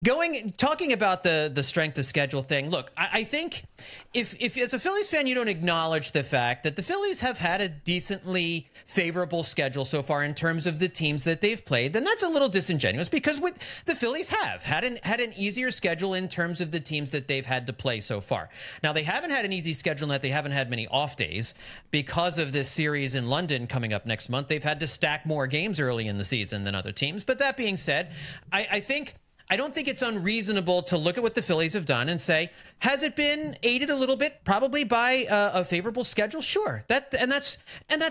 Talking about the strength of schedule thing, look, I think if as a Phillies fan you don't acknowledge the fact that the Phillies have had a decently favorable schedule so far in terms of the teams that they've played, then that's a little disingenuous, because the Phillies have had an easier schedule in terms of the teams that they've had to play so far. Now, they haven't had an easy schedule in that they haven't had many off days because of this series in London coming up next month. They've had to stack more games early in the season than other teams. But that being said, I don't think it's unreasonable to look at what the Phillies have done and say, has it been aided a little bit, probably by a favorable schedule? Sure, that's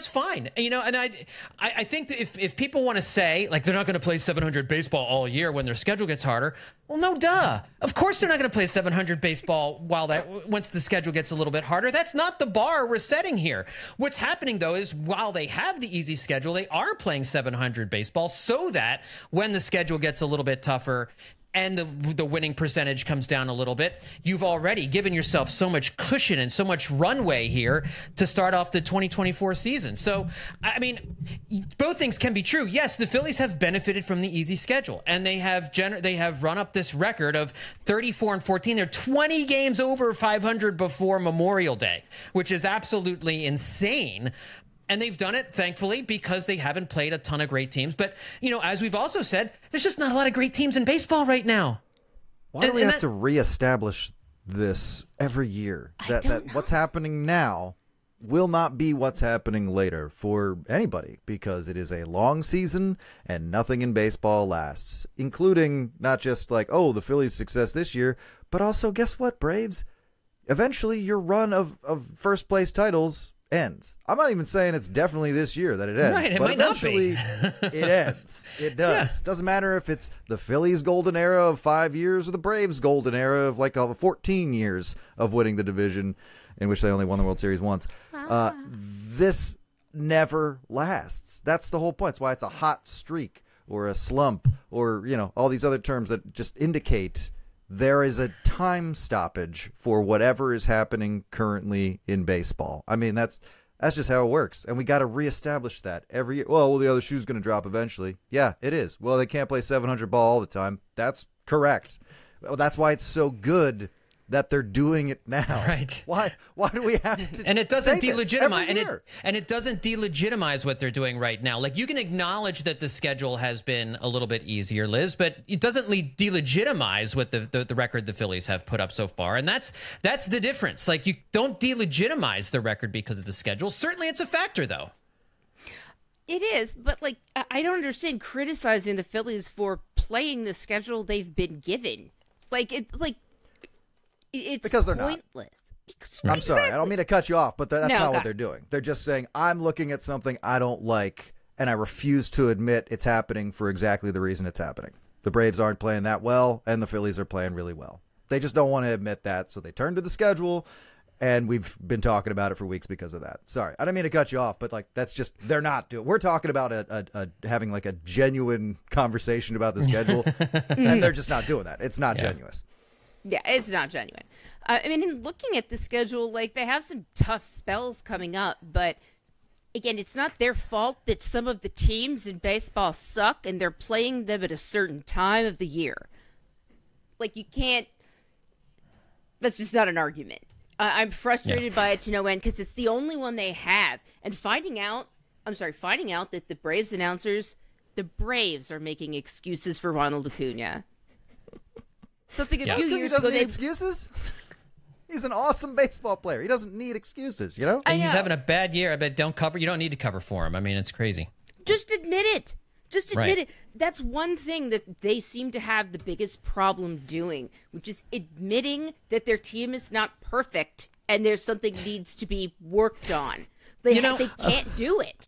fine. You know, and I think that if people want to say like they're not going to play 700 baseball all year when their schedule gets harder, well, no, duh. Of course they're not going to play 700 baseball once the schedule gets a little bit harder. That's not the bar we're setting here. What's happening though is while they have the easy schedule, they are playing 700 baseball so that when the schedule gets a little bit tougher and the winning percentage comes down a little bit, you've already given yourself so much cushion and so much runway here to start off the 2024 season. So, I mean, both things can be true. Yes, the Phillies have benefited from the easy schedule, and they have run up this record of 34-14. They're 20 games over 500 before Memorial Day, which is absolutely insane. And they've done it, thankfully, because they haven't played a ton of great teams. But, you know, as we've also said, there's just not a lot of great teams in baseball right now. Why do we have to reestablish this every year? That what's happening now will not be what's happening later for anybody, because it is a long season and nothing in baseball lasts, including not just like, oh, the Phillies' success this year, but also, guess what, Braves? Eventually, your run of first-place titles ends. I'm not even saying it's definitely this year that it ends. Right, it but might not be. It ends. It does. Yeah. Doesn't matter if it's the Phillies' golden era of 5 years or the Braves' golden era of like 14 years of winning the division, in which they only won the World Series once. This never lasts. That's the whole point. It's why it's a hot streak or a slump or, you know, all these other terms that just indicate there is a time stoppage for whatever is happening currently in baseball. I mean, that's just how it works. And we got to reestablish that every year. Well, the other shoe's going to drop eventually. Yeah, it is. Well, they can't play 700 ball all the time. That's correct. Well, that's why it's so good that they're doing it now. Right. Why do we have to? And it doesn't say delegitimize and it doesn't delegitimize what they're doing right now. Like, you can acknowledge that the schedule has been a little bit easier, Liz, but it doesn't delegitimize what the record the Phillies have put up so far. And that's the difference. Like, you don't delegitimize the record because of the schedule. Certainly it's a factor though. It is, but like, I don't understand criticizing the Phillies for playing the schedule they've been given. It's because they're pointless. Not. I'm sorry. I don't mean to cut you off, but that's not what they're doing. They're just saying, I'm looking at something I don't like, and I refuse to admit it's happening for exactly the reason it's happening. The Braves aren't playing that well, and the Phillies are playing really well. They just don't want to admit that, so they turn to the schedule, and we've been talking about it for weeks because of that. Sorry. I don't mean to cut you off, but like, that's just, they're not doing. We're talking about having like a genuine conversation about the schedule, and they're just not doing that. It's not genuine. Yeah, it's not genuine. I mean, in looking at the schedule, like, they have some tough spells coming up, but again, it's not their fault that some of the teams in baseball suck and they're playing them at a certain time of the year. Like, you can't, that's just not an argument. I'm frustrated by it to no end because it's the only one they have. And finding out that the Braves announcers, the Braves are making excuses for Ronald Acuna. Something a few years ago, need excuses. He's an awesome baseball player. He doesn't need excuses, you know? And he's having a bad year. I bet you don't need to cover for him. I mean, it's crazy. Just admit it. Just admit it. That's one thing that they seem to have the biggest problem doing, which is admitting that their team is not perfect and there's something needs to be worked on. They can't do it.